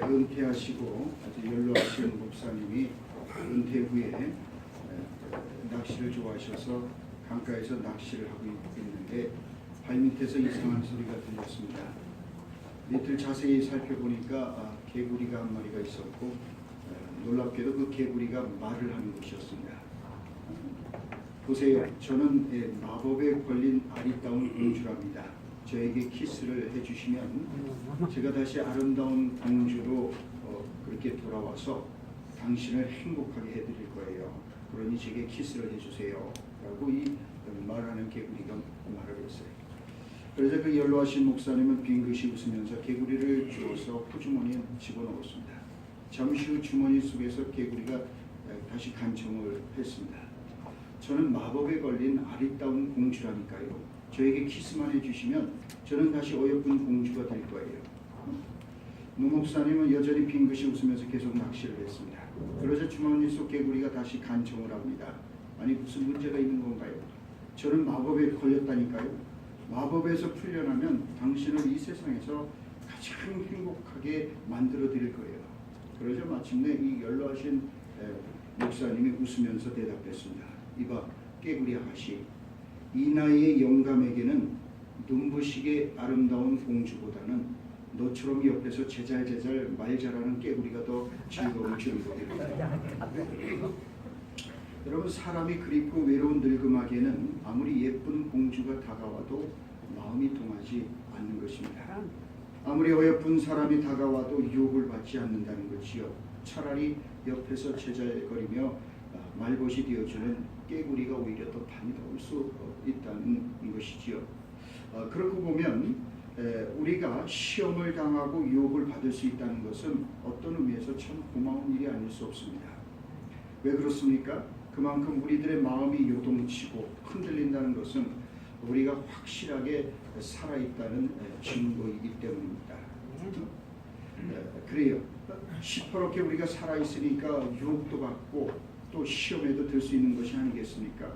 은퇴하시고 아주 연로하신 목사님이 은퇴 후에 낚시를 좋아하셔서 강가에서 낚시를 하고 있는데 발밑에서 이상한 소리가 들렸습니다. 밑을 자세히 살펴보니까 개구리가 한 마리가 있었고 놀랍게도 그 개구리가 말을 하는 것이었습니다. 보세요. 저는 마법에 걸린 아리따운 공주랍니다. 저에게 키스를 해주시면 제가 다시 아름다운 공주로 그렇게 돌아와서 당신을 행복하게 해드릴 거예요. 그러니 제게 키스를 해주세요. 라고 이 말하는 개구리가 말을 했어요. 그래서 그 연로하신 목사님은 빙긋이 웃으면서 개구리를 주워서 호주머니에 집어넣었습니다. 잠시 후 주머니 속에서 개구리가 다시 간청을 했습니다. 저는 마법에 걸린 아리따운 공주라니까요. 저에게 키스만 해주시면 저는 다시 어여쁜 공주가 될 거예요. 노 목사님은 여전히 빙긋이 웃으면서 계속 낚시를 했습니다. 그러자 주머니 속 개구리가 다시 간청을 합니다. 아니 무슨 문제가 있는 건가요? 저는 마법에 걸렸다니까요. 마법에서 풀려나면 당신을 이 세상에서 가장 행복하게 만들어 드릴 거예요. 그러자 마침내 이 연로하신 목사님이 웃으면서 대답했습니다. 이봐 깨구리 아가씨, 이 나이의 영감에게는 눈부시게 아름다운 공주보다는 너처럼 옆에서 제잘제잘 말 잘하는 깨구리가 더 즐거움을 주는 거예요. 여러분, 사람이 그립고 외로운 늙음하게는 아무리 예쁜 공주가 다가와도 마음이 통하지 않는 것입니다. 아무리 어여쁜 사람이 다가와도 유혹을 받지 않는다는 것이요. 차라리 옆에서 제잘거리며 말벗이 되어주는 깨구리가 오히려 더 반가울 수 있다는 것이지요. 그렇고 보면 우리가 시험을 당하고 유혹을 받을 수 있다는 것은 어떤 의미에서 참 고마운 일이 아닐 수 없습니다. 왜 그렇습니까? 그만큼 우리들의 마음이 요동치고 흔들린다는 것은 우리가 확실하게 살아있다는 증거이기 때문입니다. 그래요. 시퍼렇게 우리가 살아있으니까 유혹도 받고 또 시험에도 들 수 있는 것이 아니겠습니까?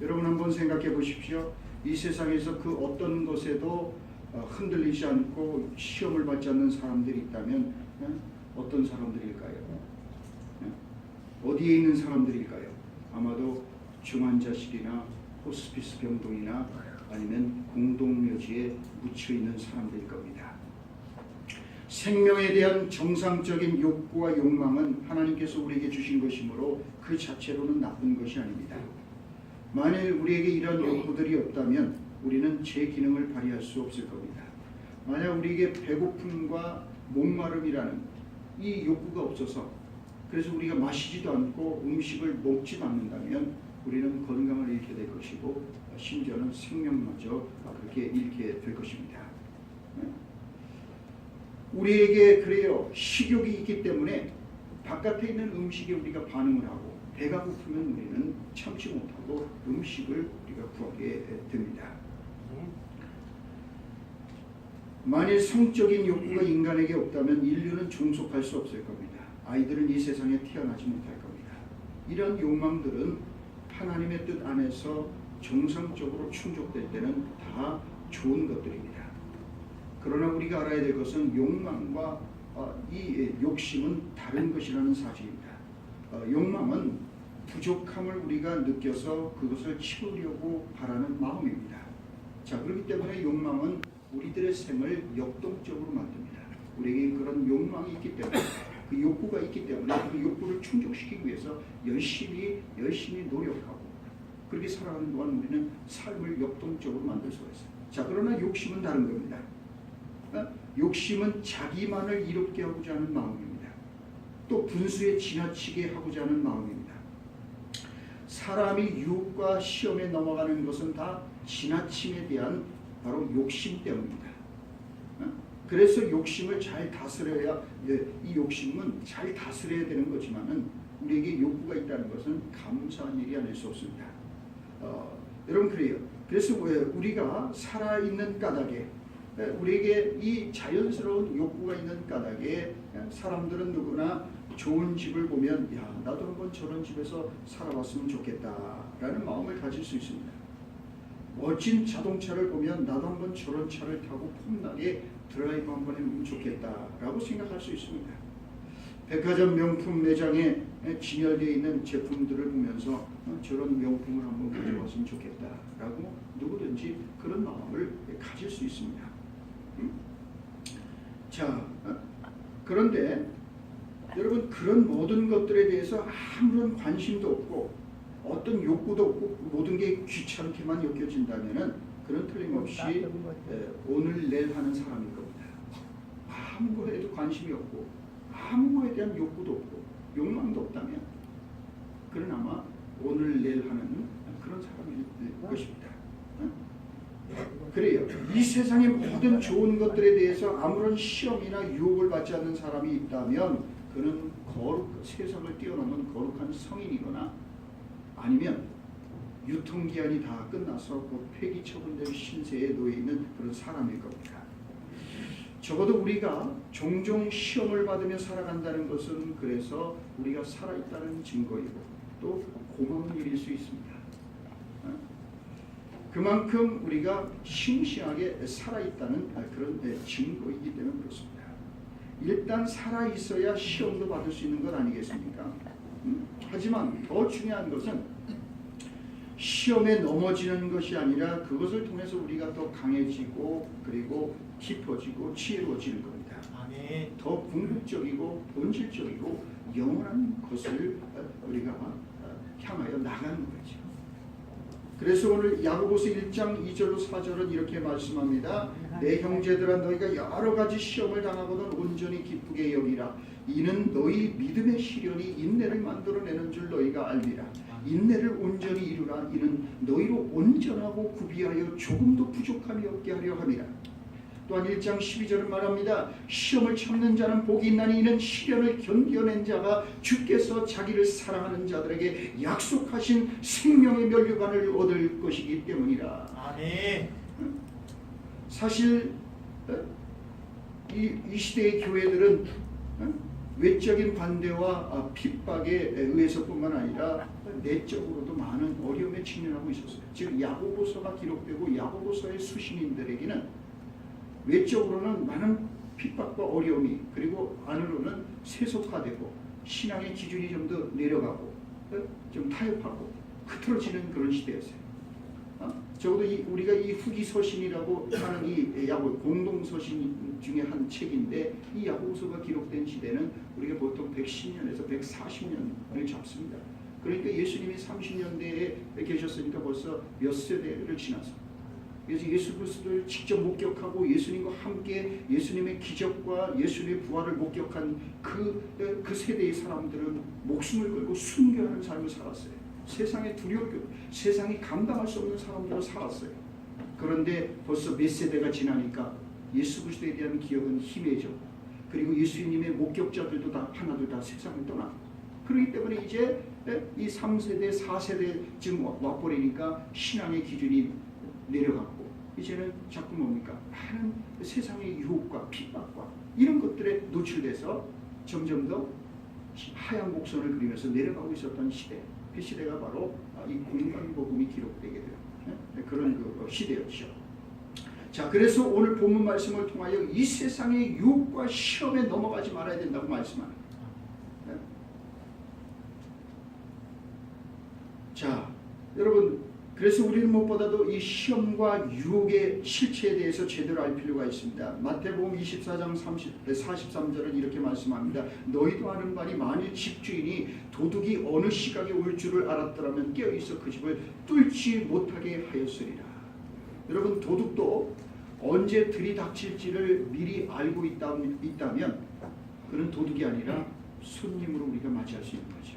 여러분 한번 생각해 보십시오. 이 세상에서 그 어떤 것에도 흔들리지 않고 시험을 받지 않는 사람들이 있다면 어떤 사람들일까요? 어디에 있는 사람들일까요? 아마도 중환자실이나 호스피스 병동이나 아니면 공동묘지에 묻혀있는 사람들일 겁니다. 생명에 대한 정상적인 욕구와 욕망은 하나님께서 우리에게 주신 것이므로 그 자체로는 나쁜 것이 아닙니다. 만일 우리에게 이런 욕구들이 없다면 우리는 제 기능을 발휘할 수 없을 겁니다. 만약 우리에게 배고픔과 목마름이라는 이 욕구가 없어서 그래서 우리가 마시지도 않고 음식을 먹지도 않는다면 우리는 건강을 잃게 될 것이고 심지어는 생명마저 그렇게 잃게 될 것입니다. 우리에게 그래요. 식욕이 있기 때문에 바깥에 있는 음식에 우리가 반응을 하고 배가 고프면 우리는 참지 못하고 음식을 우리가 구하게 됩니다. 만일 성적인 욕구가 인간에게 없다면 인류는 종속할 수 없을 겁니다. 아이들은 이 세상에 태어나지 못할 겁니다. 이런 욕망들은 하나님의 뜻 안에서 정상적으로 충족될 때는 다 좋은 것들입니다. 그러나 우리가 알아야 될 것은 욕망과 이 욕심은 다른 것이라는 사실입니다. 욕망은 부족함을 우리가 느껴서 그것을 채우려고 바라는 마음입니다. 자, 그렇기 때문에 욕망은 우리들의 생을 역동적으로 만듭니다. 우리에게 그런 욕망이 있기 때문에 그 욕구가 있기 때문에 그 욕구를 충족시키기 위해서 열심히 노력하고 그렇게 살아가는 동안 우리는 삶을 역동적으로 만들 수가 있어요. 자, 그러나 욕심은 다른 겁니다. 욕심은 자기만을 이롭게 하고자 하는 마음입니다. 또 분수에 지나치게 하고자 하는 마음입니다. 사람이 유혹과 시험에 넘어가는 것은 다 지나침에 대한 바로 욕심 때문입니다. 그래서 욕심을 잘 다스려야, 이 욕심은 잘 다스려야 되는 거지만은 우리에게 욕구가 있다는 것은 감사한 일이 아닐 수 없습니다. 여러분 그래요. 그래서 우리가 살아있는 까닭에 우리에게 이 자연스러운 욕구가 있는 까닭에 사람들은 누구나 좋은 집을 보면 야 나도 한번 저런 집에서 살아봤으면 좋겠다라는 마음을 가질 수 있습니다. 멋진 자동차를 보면 나도 한번 저런 차를 타고 폼나게 드라이브 한번 해보면 좋겠다라고 생각할 수 있습니다. 백화점 명품 매장에 진열되어 있는 제품들을 보면서 저런 명품을 한번 가져왔으면 좋겠다라고 누구든지 그런 마음을 가질 수 있습니다. 자, 그런데 여러분 그런 모든 것들에 대해서 아무런 관심도 없고 어떤 욕구도 없고 모든 게 귀찮게만 여겨진다면은 그런 틀림없이 오늘 내일 하는 사람일 겁니다. 아무 거에도 관심이 없고 아무 거에 대한 욕구도 없고 욕망도 없다면 그런 아마 오늘 내일 하는 그런 사람일 것입니다. 그래요. 이 세상의 모든 좋은 것들에 대해서 아무런 시험이나 유혹을 받지 않는 사람이 있다면 그는 세상을 뛰어넘은 거룩한 성인이거나 아니면 유통기한이 다 끝나서 곧 폐기 처분된 신세에 놓여 있는 그런 사람일 겁니다. 적어도 우리가 종종 시험을 받으며 살아간다는 것은 그래서 우리가 살아있다는 증거이고 또 고마운 일일 수 있습니다. 그만큼 우리가 싱싱하게 살아있다는 그런 증거이기 때문에 그렇습니다. 일단 살아있어야 시험도 받을 수 있는 것 아니겠습니까? 하지만 더 중요한 것은 시험에 넘어지는 것이 아니라 그것을 통해서 우리가 더 강해지고 그리고 깊어지고 지혜로워지는 겁니다. 아멘. 더 궁극적이고 본질적이고 영원한 것을 우리가 향하여 나가는 거죠. 그래서 오늘 야고보서 1장 2절로 4절은 이렇게 말씀합니다. 내 형제들아 너희가 여러 가지 시험을 당하거든 온전히 기쁘게 여기라. 이는 너희 믿음의 시련이 인내를 만들어내는 줄 너희가 알리라. 인내를 온전히 이루라. 이는 너희로 온전하고 구비하여 조금도 부족함이 없게 하려 함이라. 또한 1장 12절은 말합니다. 시험을 참는 자는 복이 있나니 이는 시련을 견뎌낸 자가 주께서 자기를 사랑하는 자들에게 약속하신 생명의 면류관을 얻을 것이기 때문이라. 아멘. 사실 이 시대의 교회들은 외적인 반대와 핍박에 의해서뿐만 아니라 내적으로도 많은 어려움에 직면하고 있었어요. 즉 야고보서가 기록되고 야고보서의 수신인들에게는 외적으로는 많은 핍박과 어려움이 그리고 안으로는 세속화되고 신앙의 기준이 좀 더 내려가고 좀 타협하고 흐트러지는 그런 시대였어요. 적어도 우리가 이 후기서신이라고 하는 이 야고 공동서신 중에 한 책인데 이 야고보서가 기록된 시대는 우리가 보통 110년에서 140년을 잡습니다. 그러니까 예수님이 30년대에 계셨으니까 벌써 몇 세대를 지나서 그래서 예수 그리스도를 직접 목격하고 예수님과 함께 예수님의 기적과 예수님의 부활을 목격한 그 세대의 사람들은 목숨을 걸고 순교하는 삶을 살았어요. 세상에 두렵고 세상이 감당할 수 없는 사람들로 살았어요. 그런데 벌써 몇 세대가 지나니까 예수 그리스도에 대한 기억은 희미해졌고 그리고 예수님의 목격자들도 다 하나둘 다 세상을 떠나고 그렇기 때문에 이제 이 3세대 4세대쯤 와버리니까 신앙의 기준이 내려갔고 이제는 자꾸 뭡니까? 많은 세상의 유혹과 핍박과 이런 것들에 노출돼서 점점 더 하얀 곡선을 그리면서 내려가고 있었던 시대. 그 시대가 바로 이 공관복음이 기록되게 된 그런 그 시대였죠. 자, 그래서 오늘 본문 말씀을 통하여 이 세상의 유혹과 시험에 넘어가지 말아야 된다고 말씀합니다. 자, 여러분 그래서 우리는 무엇보다도 이 시험과 유혹의 실체에 대해서 제대로 알 필요가 있습니다. 마태복음 24장 43절은 이렇게 말씀합니다. 너희도 아는 바니 만일 집주인이 도둑이 어느 시각에 올 줄을 알았더라면 깨어있어 그 집을 뚫지 못하게 하였으리라. 여러분 도둑도 언제 들이닥칠지를 미리 알고 있다면 그는 도둑이 아니라 손님으로 우리가 맞이할 수 있는 거죠.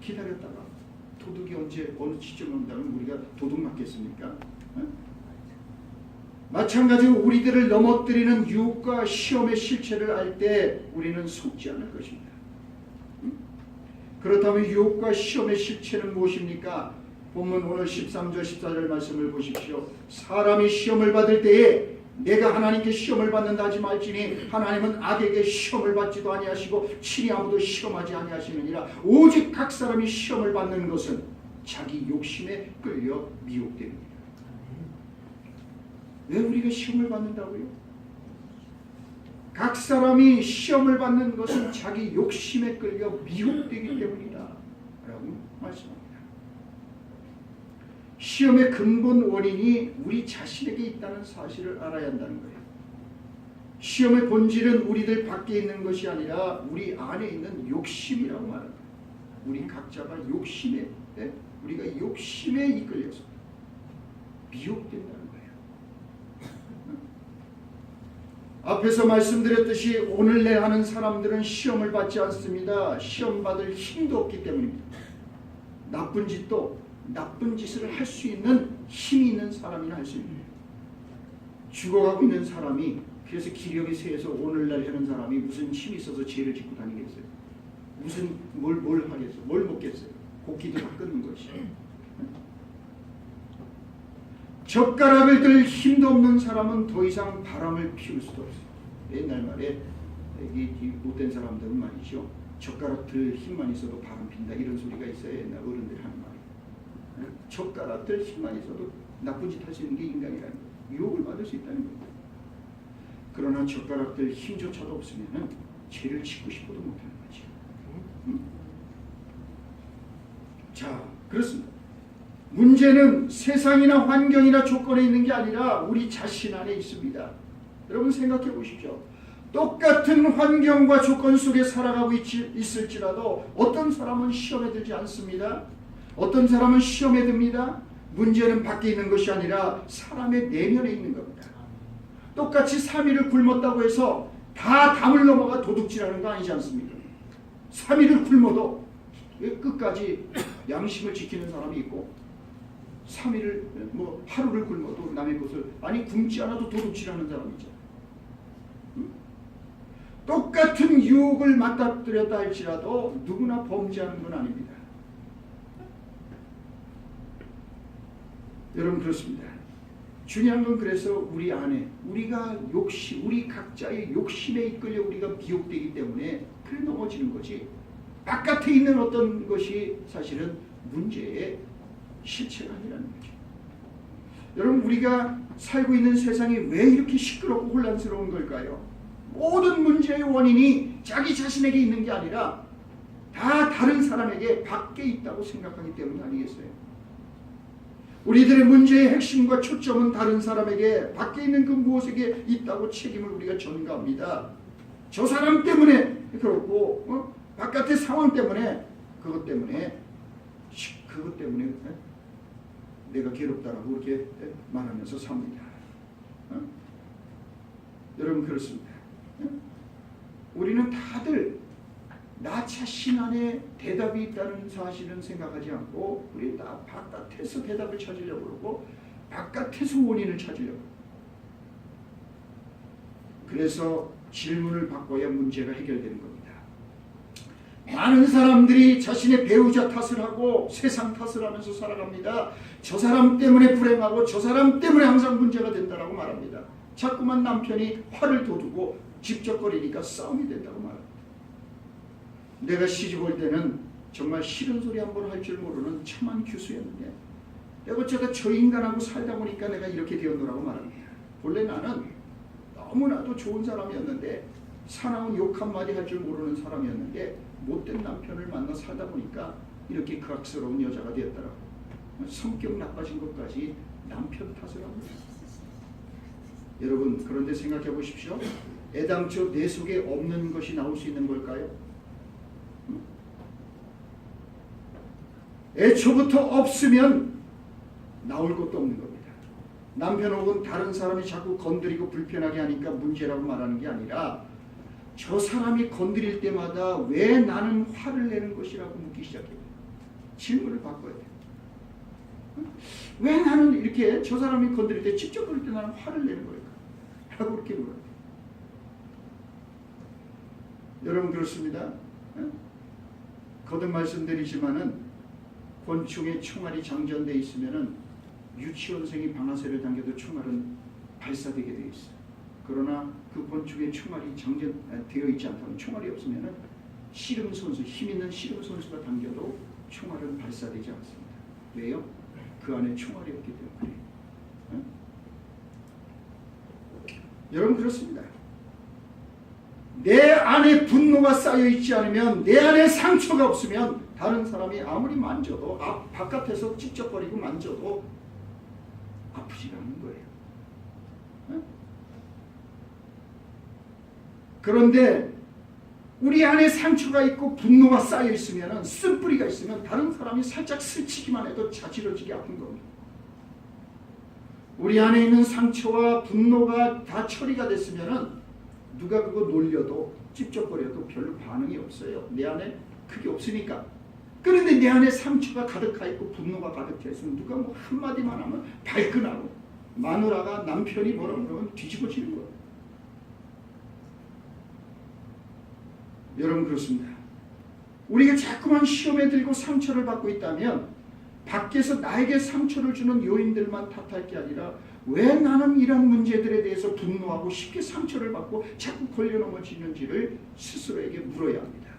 기다렸다가 도둑이 언제 어느 시점에 온다면 우리가 도둑 맞겠습니까? 마찬가지로 우리들을 넘어뜨리는 유혹과 시험의 실체를 알 때 우리는 속지 않을 것입니다. 그렇다면 유혹과 시험의 실체는 무엇입니까? 본문 오늘 13절 14절 말씀을 보십시오. 사람이 시험을 받을 때에 내가 하나님께 시험을 받는다 하지 말지니 하나님은 악에게 시험을 받지도 아니하시고 친히 아무도 시험하지 아니하시느니라. 오직 각 사람이 시험을 받는 것은 자기 욕심에 끌려 미혹됩니다. 왜 우리가 시험을 받는다고요? 각 사람이 시험을 받는 것은 자기 욕심에 끌려 미혹되기 때문이다 라고 말씀합니다. 시험의 근본 원인이 우리 자신에게 있다는 사실을 알아야 한다는 거예요. 시험의 본질은 우리들 밖에 있는 것이 아니라 우리 안에 있는 욕심이라고 말합니다. 우리 각자가 욕심에, 우리가 욕심에 이끌려서 미혹된다는 거예요. 앞에서 말씀드렸듯이 오늘내 하는 사람들은 시험을 받지 않습니다. 시험 받을 힘도 없기 때문입니다. 나쁜 짓을 할 수 있는 힘이 있는 사람이나 할 수 있는, 죽어가고 있는 사람이, 그래서 기력이 세서 오늘날 하는 사람이 무슨 힘이 있어서 죄를 짓고 다니겠어요? 무슨 뭘 하겠어요? 뭘 먹겠어요? 고기도 다 끊는 것이. 젓가락을 들 힘도 없는 사람은 더 이상 바람을 피울 수도 없어요. 옛날 말에 이 못된 사람들은 말이죠. 젓가락 들 힘만 있어도 바람 핀다 이런 소리가 있어요. 옛날 어른들 하는 말이. 젓가락 들 힘만 있어도 나쁜 짓 할 수 있는 게 인간이라는 거예요. 유혹을 받을 수 있다는 거예요. 그러나 젓가락 들 힘조차도 없으면 죄를 짓고 싶어도 못하는 거죠. 자, 그렇습니다. 문제는 세상이나 환경이나 조건에 있는 게 아니라 우리 자신 안에 있습니다. 여러분 생각해 보십시오. 똑같은 환경과 조건 속에 살아가고 있을지라도 어떤 사람은 시험에 들지 않습니다. 어떤 사람은 시험에 듭니다. 문제는 밖에 있는 것이 아니라 사람의 내면에 있는 겁니다. 똑같이 3일을 굶었다고 해서 다 담을 넘어가 도둑질하는 거 아니지 않습니까? 3일을 굶어도 끝까지 양심을 지키는 사람이 있고 3일을 하루를 굶어도 남의 것을 굶지 않아도 도둑질하는 사람이죠. 똑같은 유혹을 맞닥뜨렸다 할지라도 누구나 범죄하는 건 아닙니다. 여러분 그렇습니다. 중요한 건 그래서 우리 안에 우리가 우리 각자의 욕심에 이끌려 우리가 미혹되기 때문에 그래 넘어지는 거지. 바깥에 있는 어떤 것이 사실은 문제의 실체가 아니라는 거죠. 여러분 우리가 살고 있는 세상이 왜 이렇게 시끄럽고 혼란스러운 걸까요? 모든 문제의 원인이 자기 자신에게 있는 게 아니라 다 다른 사람에게 밖에 있다고 생각하기 때문 아니겠어요? 우리들의 문제의 핵심과 초점은 다른 사람에게 밖에 있는 그 무엇에게 있다고 책임을 우리가 전가합니다. 저 사람 때문에 그렇고 바깥의 상황 때문에 그것 때문에 내가 괴롭다라고 그렇게 말하면서 삽니다. 여러분 그렇습니다. 우리는 다들 나 자신 안에 대답이 있다는 사실은 생각하지 않고 우리 다 바깥에서 대답을 찾으려고 그러고 바깥에서 원인을 찾으려고. 그래서 질문을 바꿔야 문제가 해결되는 겁니다. 많은 사람들이 자신의 배우자 탓을 하고 세상 탓을 하면서 살아갑니다. 저 사람 때문에 불행하고 저 사람 때문에 항상 문제가 된다고 말합니다. 자꾸만 남편이 화를 돋우고 집적거리니까 싸움이 된다고 말합니다. 내가 시집 올 때는 정말 싫은 소리 한 번 할 줄 모르는 참한 교수였는데 내가 어쩌다 저 인간하고 살다 보니까 내가 이렇게 되었노라고 말합니다. 본래 나는 너무나도 좋은 사람이었는데 사나운 욕 한마디 할 줄 모르는 사람이었는데 못된 남편을 만나 살다 보니까 이렇게 극악스러운 여자가 되었더라고. 성격 나빠진 것까지 남편 탓을 합니다. 여러분 그런데 생각해 보십시오. 애당초 내 속에 없는 것이 나올 수 있는 걸까요? 애초부터 없으면 나올 것도 없는 겁니다. 남편 혹은 다른 사람이 자꾸 건드리고 불편하게 하니까 문제라고 말하는 게 아니라 저 사람이 건드릴 때마다 왜 나는 화를 내는 것이라고 묻기 시작해요. 질문을 바꿔야 돼요. 왜 나는 이렇게 저 사람이 건드릴 때 찝쩍거릴 때 나는 화를 내는 걸까? 라고 그렇게 물어요. 여러분 그렇습니다. 거듭 말씀드리지만은 권총에 총알이 장전되어 있으면은 유치원생이 방아쇠를 당겨도 총알은 발사되게 되어 있어요. 그러나 그 권총에 총알이 장전되어 있지 않다면 총알이 없으면은 씨름 선수, 힘 있는 씨름 선수가 당겨도 총알은 발사되지 않습니다. 왜요? 그 안에 총알이 없기 때문에. 여러분 그렇습니다. 내 안에 분노가 쌓여있지 않으면, 내 안에 상처가 없으면 다른 사람이 아무리 만져도, 바깥에서 찝쩍거리고 만져도 아프지가 않는 거예요. 네? 그런데 우리 안에 상처가 있고 분노가 쌓여있으면, 쓴뿌리가 있으면 다른 사람이 살짝 스치기만 해도 자지러지게 아픈 겁니다. 우리 안에 있는 상처와 분노가 다 처리가 됐으면 누가 그거 놀려도 찝쩍거려도 별로 반응이 없어요. 내 안에 그게 없으니까. 그런데 내 안에 상처가 가득하 있고 분노가 가득해 있으면 누가 뭐 한마디만 하면 발끈하고, 마누라가 남편이 뭐라 그러면 뒤집어지는 거예요. 여러분 그렇습니다. 우리가 자꾸만 시험에 들고 상처를 받고 있다면 밖에서 나에게 상처를 주는 요인들만 탓할 게 아니라, 왜 나는 이런 문제들에 대해서 분노하고 쉽게 상처를 받고 자꾸 걸려 넘어지는지를 스스로에게 물어야 합니다.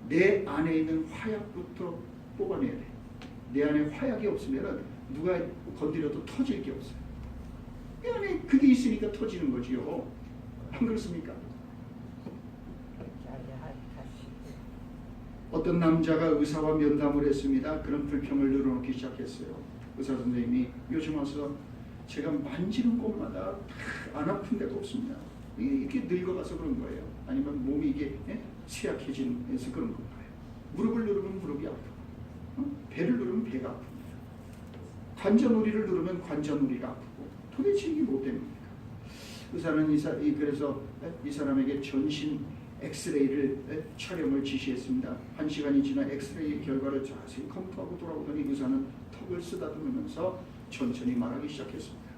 내 안에 있는 화약부터 뽑아내야 돼. 내 안에 화약이 없으면 누가 건드려도 터질 게 없어요. 내 안에 그게 있으니까 터지는 거지요. 안 그렇습니까? 어떤 남자가 의사와 면담을 했습니다. 그런 불평을 늘어놓기 시작했어요. 의사 선생님이, 요즘 와서 제가 만지는 곳마다 안 아픈 데가 없습니다. 이게 늙어가서 그런 거예요. 아니면 몸이 이게 쇠약해져서 그런 건가요? 무릎을 누르면 무릎이 아프고, 배를 누르면 배가 아픕니다. 관자놀이를 누르면 관자놀이가 아프고, 도대체 이게 뭐 때문입니까? 의사는 그래서 이 사람에게 전신 엑스레이를 촬영을 지시했습니다. 1시간이 지나 엑스레이 결과를 자세히 컴퓨터하고 돌아오더니 의사는 턱을 쓰다듬으면서 천천히 말하기 시작했습니다.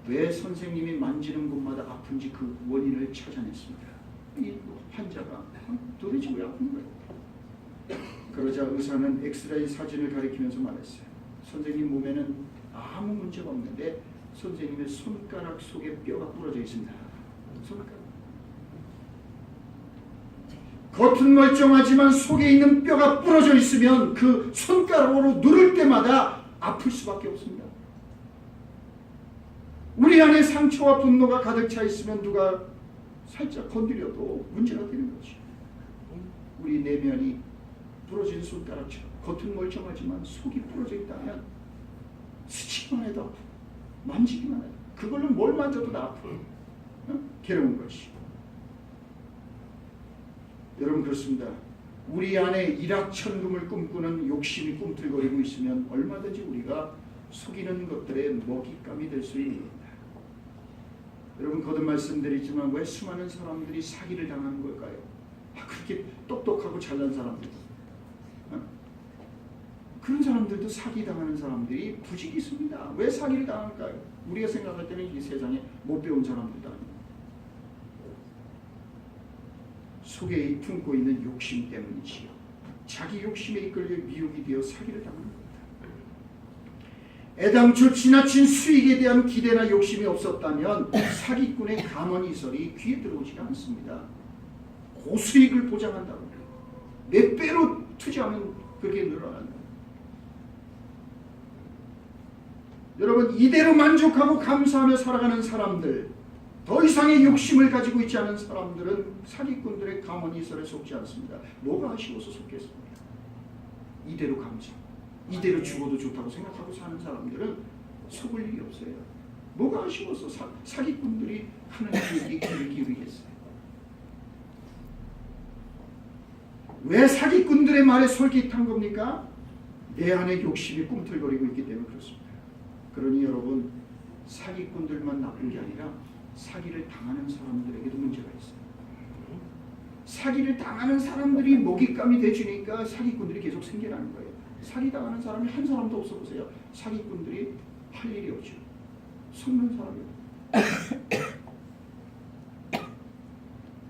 왜 선생님이 만지는 곳마다 아픈지 그 원인을 찾아냈습니다. 이 환자가 도대체 왜 아픈 거예요? 그러자 의사는 엑스레이 사진을 가리키면서 말했어요. 선생님 몸에는 아무 문제가 없는데 선생님의 손가락 속에 뼈가 부러져 있습니다. 손가락. 겉은 멀쩡하지만 속에 있는 뼈가 부러져 있으면 그 손가락으로 누를 때마다 아플 수밖에 없습니다. 우리 안에 상처와 분노가 가득 차 있으면 누가 살짝 건드려도 문제가 되는 거지. 우리 내면이 부러진 손가락처럼 겉은 멀쩡하지만 속이 부러져 있다면 스치기만 해도 아프고 만지기만 해도, 그걸로 뭘 만져도 다 아프고 괴로운 것이. 여러분 그렇습니다. 우리 안에 일확천금을 꿈꾸는 욕심이 꿈틀거리고 있으면 얼마든지 우리가 속이는 것들의 먹잇감이 될 수 있는 겁니다. 여러분 거듭 말씀드리지만 왜 수많은 사람들이 사기를 당하는 걸까요? 그렇게 똑똑하고 잘난 사람들, 그런 사람들도 사기당하는 사람들이 부직이 있습니다. 왜 사기를 당할까요? 우리가 생각할 때는 이 세상에 못 배운 사람들도 아닙니다. 속에 품고 있는 욕심 때문이지요. 자기 욕심에 이끌려 미혹이 되어 사기를 당하는 겁니다. 애당초 지나친 수익에 대한 기대나 욕심이 없었다면 사기꾼의 감언이설이 귀에 들어오지가 않습니다. 고수익을 보장한다고 해요. 몇 배로 투자하면 그렇게 늘어난다. 여러분 이대로 만족하고 감사하며 살아가는 사람들, 더 이상의 욕심을 가지고 있지 않은 사람들은 사기꾼들의 감언이설에 속지 않습니다. 뭐가 아쉬워서 속겠습니까? 이대로 감사, 이대로 죽어도 좋다고 생각하고 사는 사람들은 속을 일이 없어요. 뭐가 아쉬워서 사기꾼들이 하나님께 귀를 기울이겠어요? 왜 사기꾼들의 말에 솔깃한 겁니까? 내 안에 욕심이 꿈틀거리고 있기 때문에 그렇습니다. 그러니 여러분, 사기꾼들만 나쁜 게 아니라 사기를 당하는 사람들에게도 문제가 있어요. 사기를 당하는 사람들이 먹잇감이 되주니까 사기꾼들이 계속 생겨나는 거예요. 사기당하는 사람이 한 사람도 없어 보세요. 사기꾼들이 할 일이 없죠. 속는 사람이에요.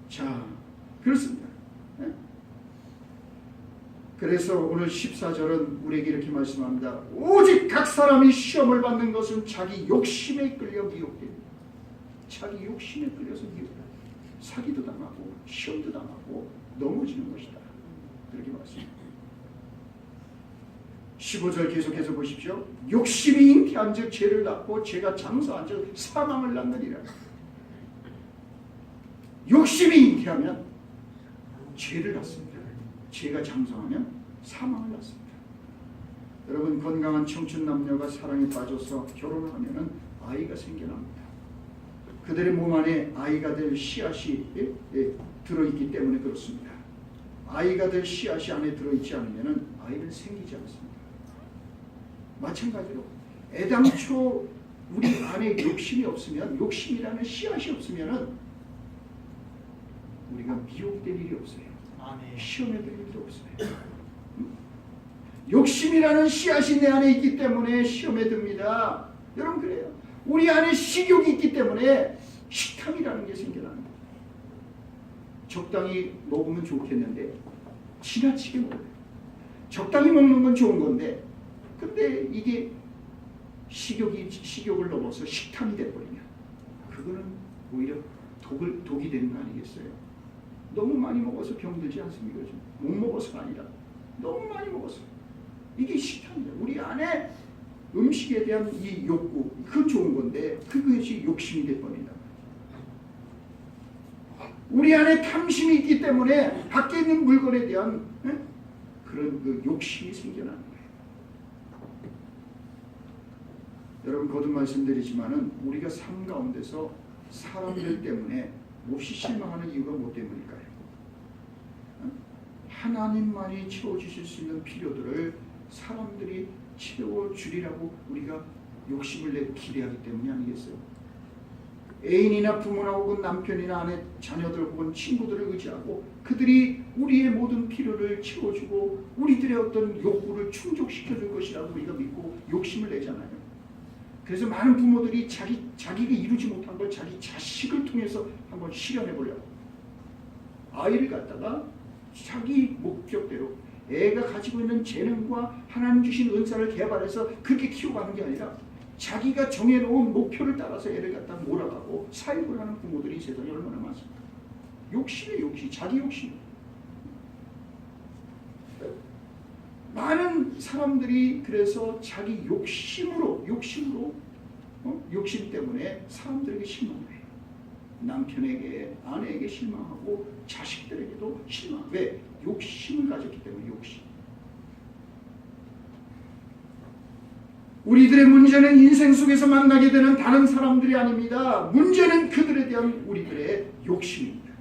자, 그렇습니다. 네? 그래서 오늘 14절은 우리에게 이렇게 말씀합니다. 오직 각 사람이 시험을 받는 것은 자기 욕심에 끌려 미혹됩니다. 자기 욕심에 끌려서 미혹됩니다. 사기도 당하고 시험도 당하고 넘어지는 것이다. 그렇게 말씀합니다. 15절 계속해서 보십시오. 욕심이 잉태한 즉 죄를 낳고 죄가 장사한 즉 사망을 낳느니라. 욕심이 잉태하면 죄를 낳습니다. 죄가 장성하면 사망을 낳습니다. 여러분, 건강한 청춘 남녀가 사랑에 빠져서 결혼을 하면 아이가 생겨납니다. 그들의 몸 안에 아이가 될 씨앗이 들어있기 때문에 그렇습니다. 아이가 될 씨앗이 안에 들어있지 않으면 아이는 생기지 않습니다. 마찬가지로 애당초 우리 안에 욕심이 없으면, 욕심이라는 씨앗이 없으면 우리가 미혹될 일이 없어요. 시험에 들 일도 없어요. 욕심이라는 씨앗이 내 안에 있기 때문에 시험에 듭니다. 여러분, 그래요. 우리 안에 식욕이 있기 때문에 식탐이라는 게 생겨나는 거예요. 적당히 먹으면 좋겠는데 지나치게 먹어요. 적당히 먹는 건 좋은 건데, 근데 이게 식욕을 넘어서 식탐이 돼버리면 그거는 오히려 독이 되는 거 아니겠어요? 너무 많이 먹어서 병들지 않습니까? 못 먹어서가 아니라 너무 많이 먹어서. 이게 식탐이에요. 우리 안에 음식에 대한 이 욕구, 그건 좋은 건데 그것이 욕심이 돼버린다. 우리 안에 탐심이 있기 때문에 밖에 있는 물건에 대한 그런 그 욕심이 생겨나는 거예요. 여러분, 거듭 말씀드리지만은 우리가 삶 가운데서 사람들 때문에 몹시 실망하는 이유가 뭐 때문일까요? 하나님만이 채워주실 수 있는 필요들을 사람들이 채워주리라고 우리가 욕심을 내 기대하기 때문이 아니겠어요? 애인이나 부모나 혹은 남편이나 아내, 자녀들 혹은 친구들을 의지하고 그들이 우리의 모든 필요를 채워주고 우리들의 어떤 욕구를 충족시켜줄 것이라고 우리가 믿고 욕심을 내잖아요. 그래서 많은 부모들이 자기가 이루지 못한 걸 자기 자식을 통해서 한번 실현해 보려고 아이를 갖다가 자기 목적대로 애가 가지고 있는 재능과 하나님 주신 은사를 개발해서 그렇게 키워가는 게 아니라 자기가 정해놓은 목표를 따라서 애를 갖다 몰아가고 사육을 하는 부모들이 세상에 얼마나 많습니까? 욕심이에요, 욕심. 자기 욕심. 많은 사람들이 그래서 자기 욕심 때문에 사람들에게 실망해요. 남편에게, 아내에게 실망하고 자식들에게도 실망. 왜? 욕심을 가졌기 때문에. 욕심. 우리들의 문제는 인생 속에서 만나게 되는 다른 사람들이 아닙니다. 문제는 그들에 대한 우리들의 욕심입니다.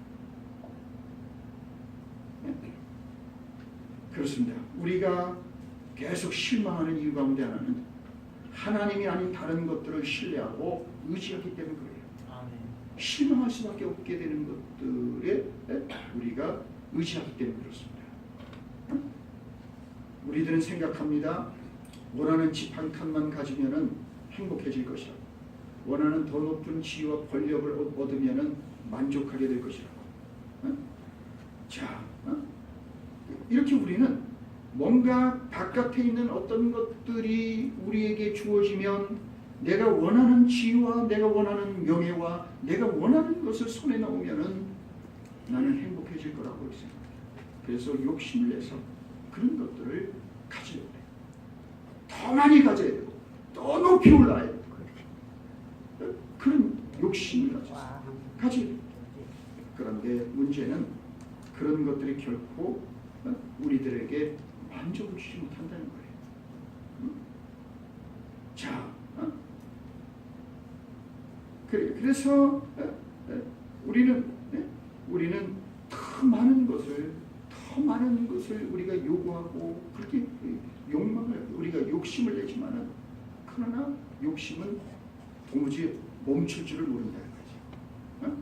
그렇습니다. 우리가 계속 실망하는 이유 가운데 하나는 하나님이 아닌 다른 것들을 신뢰하고 의지하기 때문에 그래요. 실망할 수밖에 없게 되는 것들에 우리가 의지하기 때문에 그렇습니다. 우리들은 생각합니다. 원하는 집 한 칸만 가지면 행복해질 것이라고. 원하는 더 높은 지위와 권력을 얻으면 만족하게 될 것이라고. 자, 이렇게 우리는 뭔가 바깥에 있는 어떤 것들이 우리에게 주어지면 내가 원하는 지위와 내가 원하는 명예와 내가 원하는 것을 손에 넣으면 나는 행복해질 거라고 생각해요. 그래서 욕심을 내서 그런 것들을 가지려고 해요. 더 많이 가져야 되고 더 높이 올라야 되고 그런 욕심을 가져야 돼요. 그런데 문제는 그런 것들이 결코 우리들에게 만족을 주지 못한다는 거예요. 자, 그래서 우리는 더 많은 것을 우리가 요구하고 그렇게 욕망을 우리가 욕심을 내지만은 그러나 욕심은 도무지 멈출 줄을 모른다는 거죠.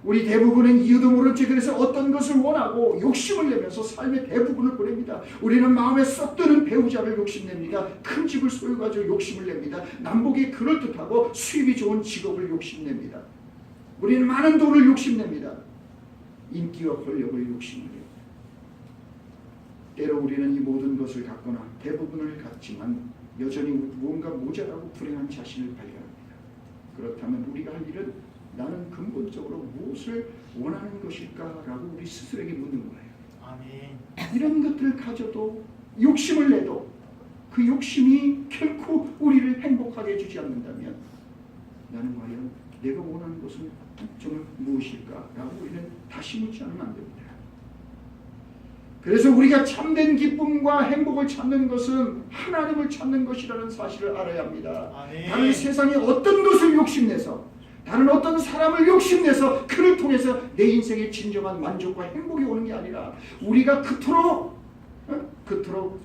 우리 대부분은 이유도 모른 채 그래서 어떤 것을 원하고 욕심을 내면서 삶의 대부분을 보냅니다. 우리는 마음에 쏙 드는 배우자를 욕심냅니다. 큰 집을 소유가지고 욕심을 냅니다. 남복이 그럴듯하고 수입이 좋은 직업을 욕심냅니다. 우리는 많은 돈을 욕심냅니다. 인기와 권력을 욕심내요. 때로 우리는 이 모든 것을 갖거나 대부분을 갖지만 여전히 무언가 모자라고 불행한 자신을 발견합니다. 그렇다면 우리가 할 일은 나는 근본적으로 무엇을 원하는 것일까라고 우리 스스로에게 묻는 거예요. 아멘. 이런 것들을 가져도 욕심을 내도 그 욕심이 결코 우리를 행복하게 해주지 않는다면 나는 과연 내가 원하는 것은 정말 무엇일까라고 우리는 다시 묻지 않으면 안 됩니다. 그래서 우리가 참된 기쁨과 행복을 찾는 것은 하나님을 찾는 것이라는 사실을 알아야 합니다. 다른 세상에 어떤 것을 욕심내서, 다른 어떤 사람을 욕심내서 그를 통해서 내 인생의 진정한 만족과 행복이 오는 게 아니라, 우리가 그토록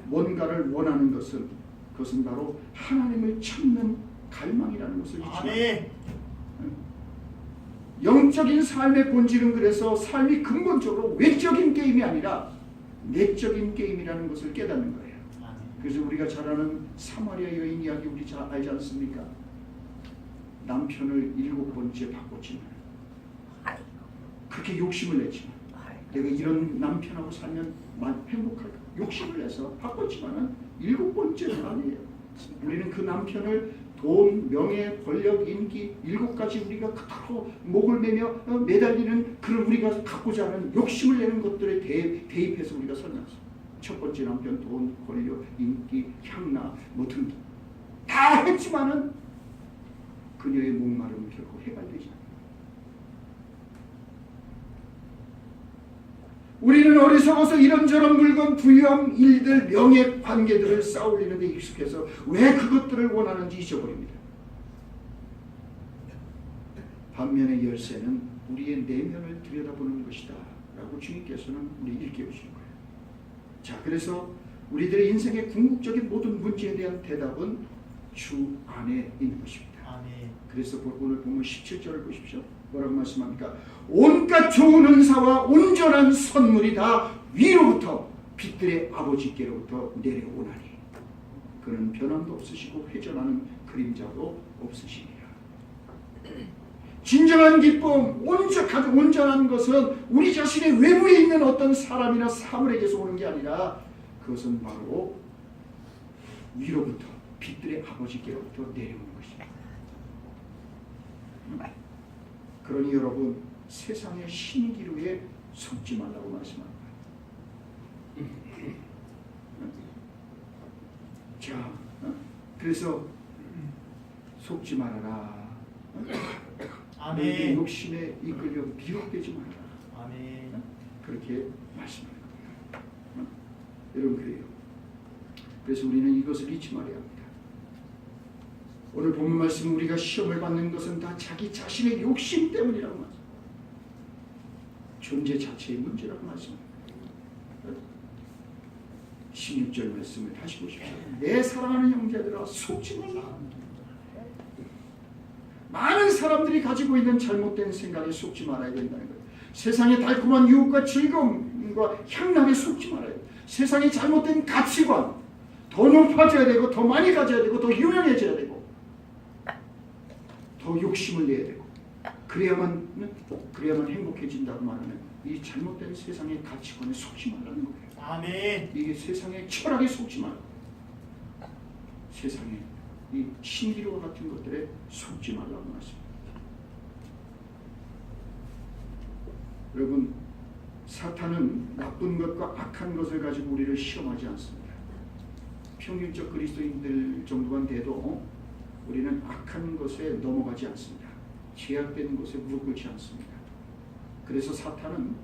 뭔가를 원하는 것은, 그것은 바로 하나님을 찾는 갈망이라는 것을 잊지 말아요. 영적인 삶의 본질은 그래서 삶이 근본적으로 외적인 게임이 아니라 내적인 게임이라는 것을 깨닫는 거예요. 그래서 우리가 잘 아는 사마리아 여인 이야기 우리 잘 알지 않습니까? 남편을 7번째 바꿨지만, 그렇게 욕심을 냈지만, 내가 이런 남편하고 살면 행복할까? 욕심을 내서 바꿨지만은 7번째는 아니에요. 우리는 그 남편을 돈, 명예, 권력, 인기 7가지 우리가 그토록 목을 매며 매달리는 그런 우리가 갖고자 하는 욕심을 내는 것들에 대입해서 우리가 설명했어요. 첫 번째 남편, 돈, 권력, 인기, 향락 뭐 등 다 했지만은 그녀의 목마름은 결코 해결되지 않아요. 우리는 어리석어서 이런저런 물건, 부유함, 일들, 명예, 관계들을 쌓아올리는 데 익숙해서 왜 그것들을 원하는지 잊어버립니다. 반면에 열쇠는 우리의 내면을 들여다보는 것이다 라고 주님께서는 우리 일깨우시는 거예요. 자, 그래서 우리들의 인생의 궁극적인 모든 문제에 대한 대답은 주 안에 있는 것입니다. 그래서 오늘 보면 17절을 보십시오. 뭐라고 말씀합니까? 온갖 좋은 은사와 온전한 선물이 다 위로부터 빛들의 아버지께로부터 내려오나니 그는 변함도 없으시고 회전하는 그림자도 없으시니라. 진정한 기쁨, 온전한 것은 우리 자신의 외부에 있는 어떤 사람이나 사물에게서 오는 게 아니라 그것은 바로 위로부터 빛들의 아버지께로부터 내려오는 것입니다. 그러니 여러분, 세상의 신기루에 속지 말라고 말씀합니다. 자, 그래서 속지 말아라. 너희의 욕심에 이끌려 미혹되지 말아라. 그렇게 말씀하는 겁니다. 여러분, 그래요. 그래서 우리는 이것을 잊지 말아야 합니다. 오늘 본문 말씀, 우리가 시험을 받는 것은 다 자기 자신의 욕심 때문이라고 말씀. 존재 자체의 문제라고 말씀합니다. 16절 말씀을 다시 보십시오. 내 사랑하는 형제들아, 속지 말라. 많은 사람들이 가지고 있는 잘못된 생각에 속지 말아야 된다는 거예요. 세상의 달콤한 유혹과 즐거움과 향락에 속지 말아야 돼요. 세상의 잘못된 가치관, 더 높아져야 되고 더 많이 가져야 되고 더 유명해져야 되고 더 욕심을 내야 되고 그래야만 행복해진다고 말하는 이 잘못된 세상의 가치관에 속지 말라는 거예요. 아멘. 이게 세상의 철학에 속지 말고 세상의 이 신기루와 같은 것들에 속지 말라고 말씀합니다. 여러분, 사탄은 나쁜 것과 악한 것을 가지고 우리를 시험하지 않습니다. 평균적 그리스도인들 정도만 돼도 우리는 악한 것에 넘어가지 않습니다. 제약된 것에 무릎 꿇지 않습니다. 그래서 사탄은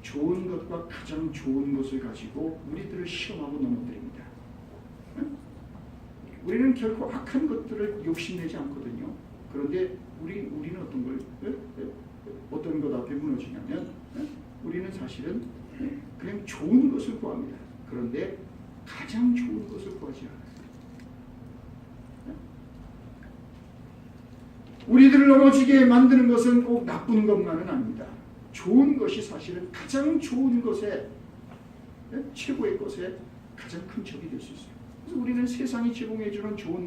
좋은 것과 가장 좋은 것을 가지고 우리들을 시험하고 넘어뜨립니다. 우리는 결코 악한 것들을 욕심내지 않거든요. 그런데 우리는 어떤 것 앞에 무너지냐면 우리는 사실은 그냥 좋은 것을 구합니다. 그런데 가장 좋은 것을 구하지 않아요. 우리들을 넘어지게 만드는 것은 꼭 나쁜 것만은 아닙니다. 좋은 것이 사실은 가장 좋은 것에, 최고의 것에 가장 큰 적이 될 수 있어요. 그래서 우리는 세상이 제공해주는 좋은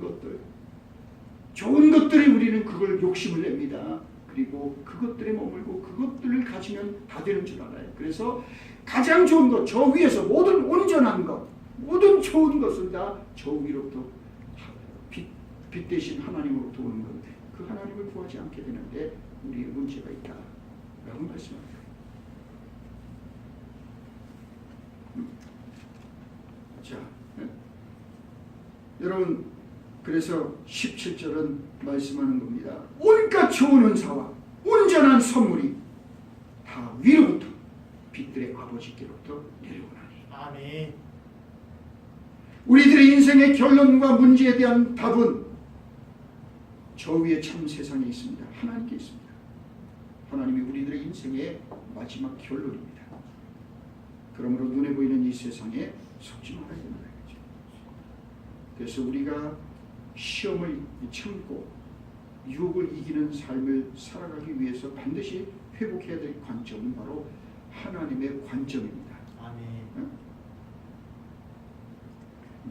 것들이 우리는 그걸 욕심을 냅니다. 그리고 그것들에 머물고 그것들을 가지면 다 되는 줄 알아요. 그래서 가장 좋은 것, 저 위에서 모든 온전한 것, 모든 좋은 것은 다 저 위로부터 빛 대신 하나님으로부터 오는 건데 그 하나님을 구하지 않게 되는데 우리의 문제가 있다라고 말씀합니다. 자, 여러분, 그래서 17절은 말씀하는 겁니다. 온갖 좋은 은사와 온전한 선물이 다 위로부터 빛들의 아버지께로부터 내려오나니. 아멘. 우리들의 인생의 결론과 문제에 대한 답은 저 위에 참 세상에 있습니다. 하나님께 있습니다. 하나님이 우리들의 인생의 마지막 결론입니다. 그러므로 눈에 보이는 이 세상에 속지 말아야 된다. 그래서 우리가 시험을 참고 유혹을 이기는 삶을 살아가기 위해서 반드시 회복해야 될 관점은 바로 하나님의 관점입니다. 아멘.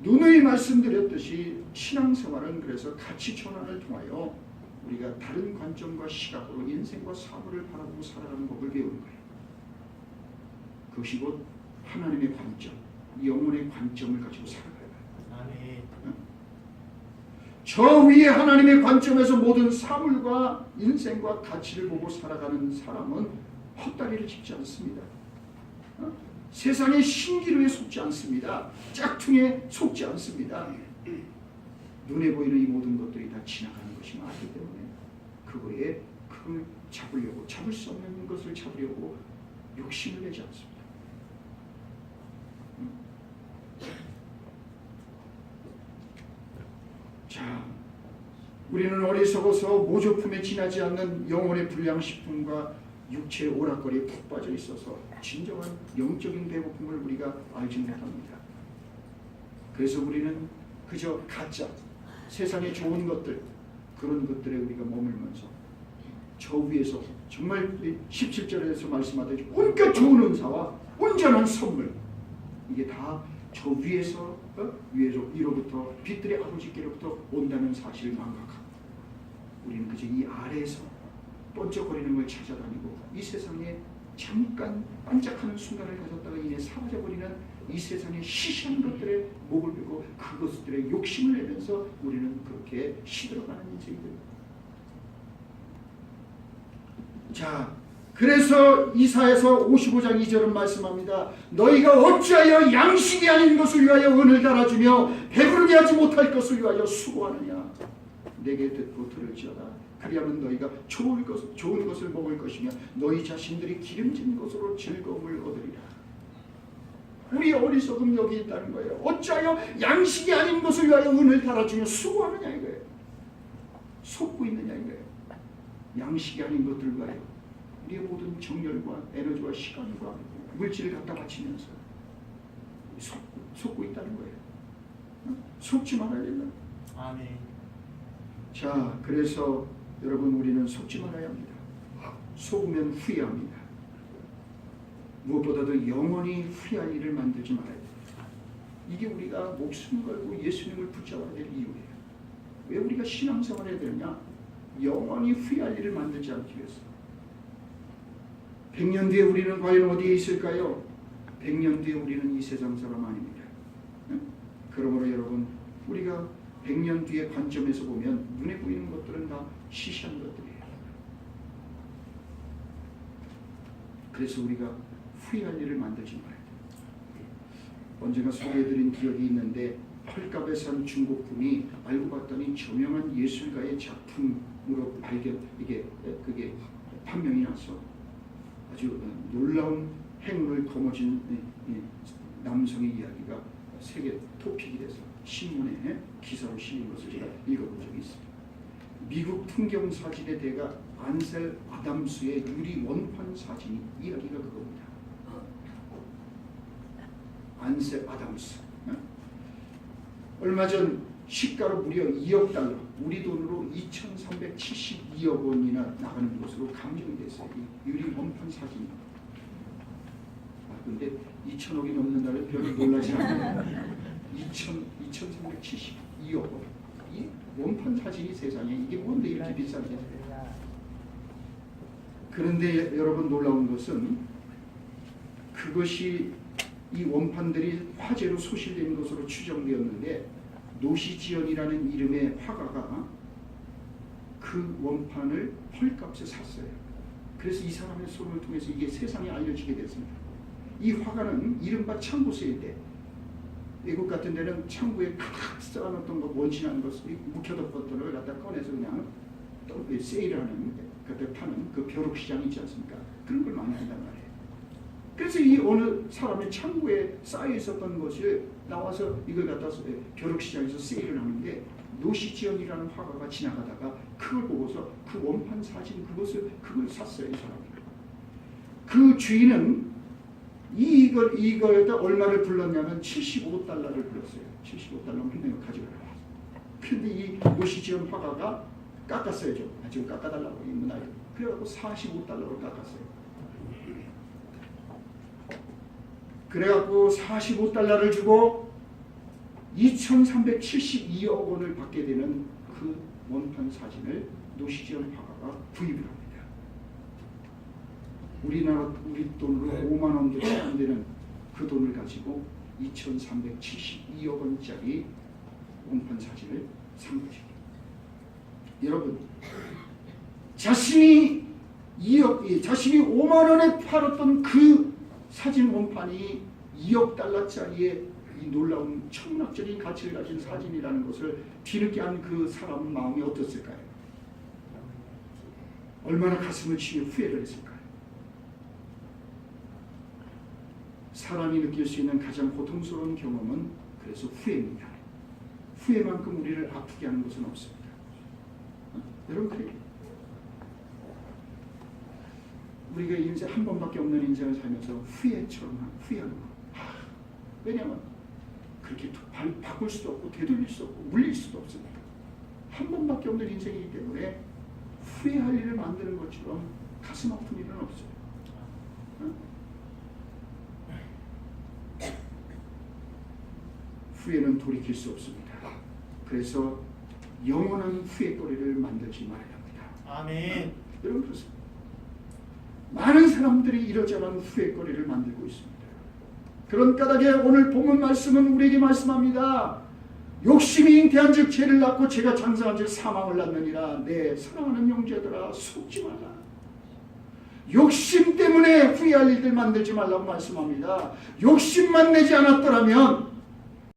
누누이 말씀드렸듯이 신앙생활은 그래서 가치천환을 통하여 우리가 다른 관점과 시각으로 인생과 사고를 바라보고 살아가는 법을 배우는 거예요. 그것이 곧 하나님의 관점, 영혼의 관점을 가지고 살아가야 해요. 아멘. 저 위에 하나님의 관점에서 모든 사물과 인생과 가치를 보고 살아가는 사람은 헛다리를 짚지 않습니다. 세상의 신기루에 속지 않습니다. 짝퉁에 속지 않습니다. 눈에 보이는 이 모든 것들이 다 지나가는 것이 맞기 때문에 그거에 그걸 잡으려고, 잡을 수 없는 것을 잡으려고 욕심을 내지 않습니다. 자, 우리는 어리석어서 모조품에 지나지 않는 영혼의 불량식품과 육체의 오락거리에 푹 빠져 있어서 진정한 영적인 배고픔을 우리가 알지 못합니다. 그래서 우리는 그저 가짜, 세상의 좋은 것들, 그런 것들에 우리가 머물면서 저 위에서 정말 17절에서 말씀하듯이 온갖 좋은 은사와 온전한 선물, 이게 다 저 위에서 위로부터 빛들의 아버지께로부터 온다는 사실을 망각하고 우리는 그저 이 아래에서 번쩍거리는 걸 찾아다니고 이 세상에 잠깐 반짝하는 순간을 가졌다가 이내 사라져버리는 이 세상의 시시한 것들에 목을 베고 그것들의 욕심을 내면서 우리는 그렇게 시들어가는 인생이 됩니다. 자, 그래서 이사야서 55장 2절은 말씀합니다. 너희가 어찌하여 양식이 아닌 것을 위하여 은을 달아주며 배부르게 하지 못할 것을 위하여 수고하느냐. 내게 듣고 들을지어다. 그리하면 너희가 좋은 것을 먹을 것이며 너희 자신들이 기름진 것으로 즐거움을 얻으리라. 우리 어리석음 여기 있다는 거예요. 어찌하여 양식이 아닌 것을 위하여 은을 달아주며 수고하느냐 이거예요. 속고 있느냐 이거예요. 양식이 아닌 것들을 위하여 우리의 모든 정열과 에너지와 시간과 물질을 갖다 바치면서 속고 있다는 거예요. 속지 말아야 된다. 아멘. 자, 그래서 여러분 우리는 속지 말아야 합니다. 속으면 후회합니다. 무엇보다도 영원히 후회할 일을 만들지 말아야 됩니다. 이게 우리가 목숨 걸고 예수님을 붙잡아야 될 이유예요. 왜 우리가 신앙생활을 해야 되느냐? 영원히 후회할 일을 만들지 않기 위해서. 100년 뒤에 우리는 과연 어디에 있을까요? 100년 뒤에 우리는 이 세상 사람 아닙니다. 그러므로 여러분 우리가 100년 뒤의 관점에서 보면 눈에 보이는 것들은 다 시시한 것들이에요. 그래서 우리가 후회할 일을 만들지 말아야 돼요. 언젠가 소개해드린 기억이 있는데 헐값에 산 중고품이 알고 봤더니 저명한 예술가의 작품으로 그게 판명이 나서 아주 놀라운 행운을 거머쥔 남성의 이야기가 세계 토픽이 돼서 신문에 기사로 실린 것을 제가 읽어본 적이 있습니다. 미국 풍경 사진의 대가 안셀 아담스의 유리 원판 사진이 이야기가 그겁니다. 안셀 아담스. 얼마 전 시가로 무려 2억 달러, 우리 돈으로 2,372억 원이나 나가는 것으로 감정이 됐어요. 이 유리 원판 사진이. 그런데 2,000억이 넘는다는 별로 놀라지 않아요. 2,372억 원. 이 원판 사진이 세상에 이게 뭔데 이렇게 비싼지. 그런데 여러분 놀라운 것은 그것이 이 원판들이 화재로 소실된 것으로 추정되었는데 노시지연이라는 이름의 화가가 그 원판을 헐값에 샀어요. 그래서 이 사람의 손을 통해서 이게 세상에 알려지게 됐습니다. 이 화가는 이른바 창고 세일 때 외국 같은 데는 창고에 가득 쌓아놓던 것, 원신한 것을 묵혀뒀던 것들을 갖다 꺼내서 그냥 또 세일을 하는 그때 파는 그 벼룩시장 있지 않습니까? 그런 걸 많이 한단 말이에요. 그래서 이 어느 사람의 창고에 쌓여 있었던 것을 나와서 이걸 갖다 벼룩시장에서 세일을 하는데 노시지연이라는 화가가 지나가다가 그걸 보고서 그 원판 사진 그걸 샀어요. 이 사람이. 그 주인은 이거에다 얼마를 불렀냐면 75달러를 불렀어요. 75달러면 내가 가져가라. 근데 이 노시지연 화가가 깎았어요. 지금 깎아달라고 이 문화를. 그래갖고 45달러로 깎았어요. 그래갖고 45달러를 주고 2,372억 원을 받게 되는 그 원판 사진을 노시지연 화가가 구입을 합니다. 우리 돈으로 5만 원도 채 안 되는 그 돈을 가지고 2,372억 원짜리 원판 사진을 산 거죠. 여러분, 자신이 5만 원에 팔았던 그 사진 원판이 2억 달러짜리의 이 놀라운 천문학적인 가치를 가진 사진이라는 것을 뒤늦게 한 그 사람 마음이 어떻을까요? 얼마나 가슴을 치며 후회를 했을까요? 사람이 느낄 수 있는 가장 고통스러운 경험은 그래서 후회입니다. 후회만큼 우리를 아프게 하는 것은 없습니다. 여러분, 그래요. 우리가 인생 한 번밖에 없는 인생을 살면서 후회하는 거. 왜냐하면 그렇게 바꿀 수도 없고 되돌릴 수도 없고 물릴 수도 없습니다. 한 번밖에 없는 인생이기 때문에 후회할 일을 만드는 것처럼 가슴 아픈 일은 없어요. 후회는 돌이킬 수 없습니다. 그래서 영원한 후회거리를 만들지 말아야 합니다. 아멘. 여러분, 그렇습니다. 많은 사람들이 이러저러한 후회거리를 만들고 있습니다. 그런 까닭에 오늘 본문 말씀은 우리에게 말씀합니다. 욕심이 잉태한즉 죄를 낳고 죄가 장성한즉 사망을 낳느니라. 내 사랑하는 형제들아, 속지 마라. 욕심 때문에 후회할 일들 만들지 말라고 말씀합니다. 욕심만 내지 않았더라면